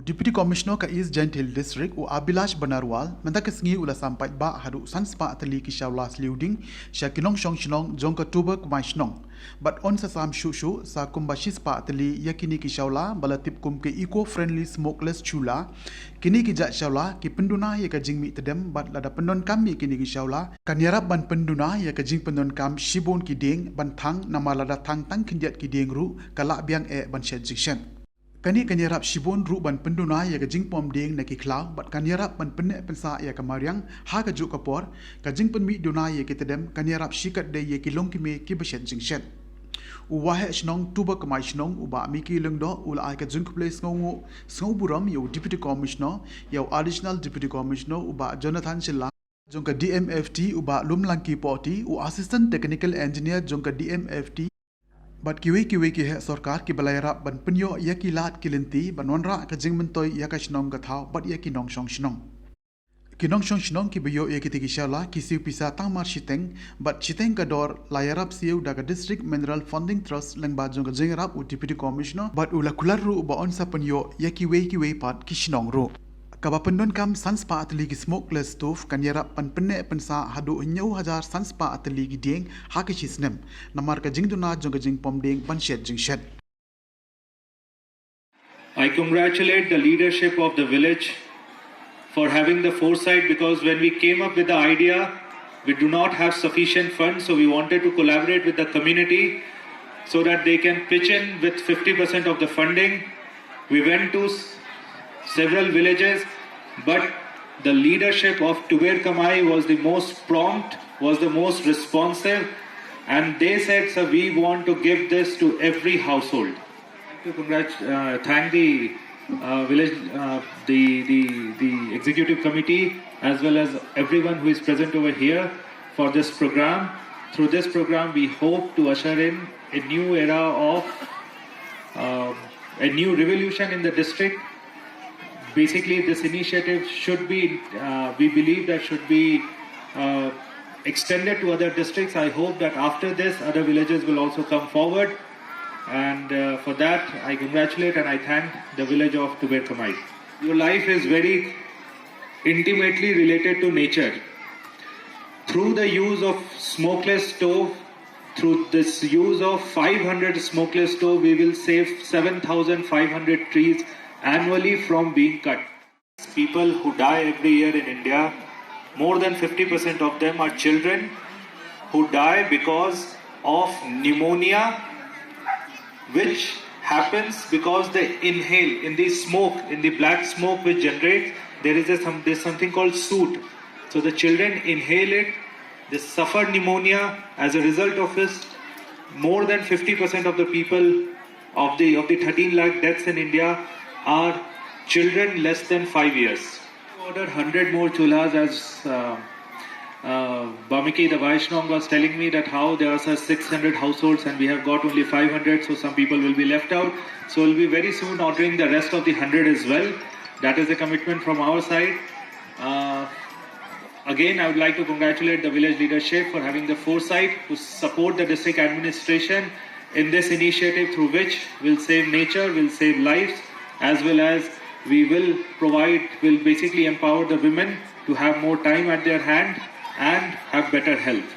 Deputy Commissioner ka East Giant Hill District u Abilash Banarwal mentak sengi ula sampai ba hadu sanspa atali ki shawla sliew ding sha shnong jongka Tuber Kmaishnong but on sa sam shu sa kumbashis pa atali yakini ki shawla balatip kum ke eco friendly smokeless chula kini ki jat shawla ki penduna ya ka jingmih tdem but lada pendon kami kini ki shawla kanyarap ban penduna ya ka jing pendon kam shibon ki ding ban thang nama lada thang kinjat ki ding ru kala biang ban shed jikshan kani kanyarap shibon ru ban penduna ya ka jing pom ding na ki klau but kanyarap ban penne pensa ya ka mariang ha ka ju kapor ka jing pen mi duna ya ki tdem kanyarap shikat de ya ki long ki me ki beshet jingshan uwahe shnong Tuber Kmaishnong uba mi ki lengdo ula ai ka jing place ngau buram yo deputy commissioner yo additional deputy commissioner uba Jonathan Shilla jongka DMFT uba lumlangki poti u assistant technical engineer jongka DMFT but kiwi ki he sarkar ki balayara ban penyo ya ki lat kilinti banwanra ka jingmentoy ya ka shnong ka thau but ya ki shnong shnong ki biyo ya ki tiki shala ki siu pisa tangmar shiteng but shiteng ka dor layarap siu daga district mineral funding trust lengba jong ka jingrap u deputy commissioner but ula kular ru ba on sa penyo ya ki we pat ki shnong ru kaba pendon kam sanspa atli ki smokeless stove kanyarap pan penne pensa hadu nyau hajar sanspa atli ki ding ha ki chisnem namar ka jingduna jong ka jing pom ding ban shed jing shed. I congratulate the leadership of the village for having the foresight, because when we came up with the idea, we do not have sufficient funds, so we wanted to collaborate with the community so that they can pitch in with 50% of the funding. We went to several villages, but the leadership of Tuber Kmaishnong was the most prompt, was the most responsive, and they said, "Sir, we want to give this to every household." To thank the village, the executive committee, as well as everyone who is present over here for this program. Through this program, we hope to usher in a new era of a new revolution in the district. Basically, this initiative should be, we believe that should be extended to other districts. I hope that after this, other villages will also come forward. And for that, I congratulate and I thank the village of Tuber Kmaishnong. Your life is very intimately related to nature. Through the use of smokeless stove, through this use of 500 smokeless stove, we will save 7,500 trees annually from being cut. People who die every year in India, more than 50% of them are children who die because of pneumonia, which happens because they inhale in the smoke, in the black smoke which generates, there's something called soot. So the children inhale it, they suffer pneumonia. As a result of this, more than 50% of the people of the 13 lakh deaths in India are children less than 5 years. We ordered 100 more chulhas, as Bamiki the Vaishnong was telling me that how there are 600 households and we have got only 500, so some people will be left out. So we'll be very soon ordering the rest of the 100 as well. That is a commitment from our side. Again, I would like to congratulate the village leadership for having the foresight to support the district administration in this initiative, through which we'll save nature, we'll save lives, as well as we will basically empower the women to have more time at their hand and have better health.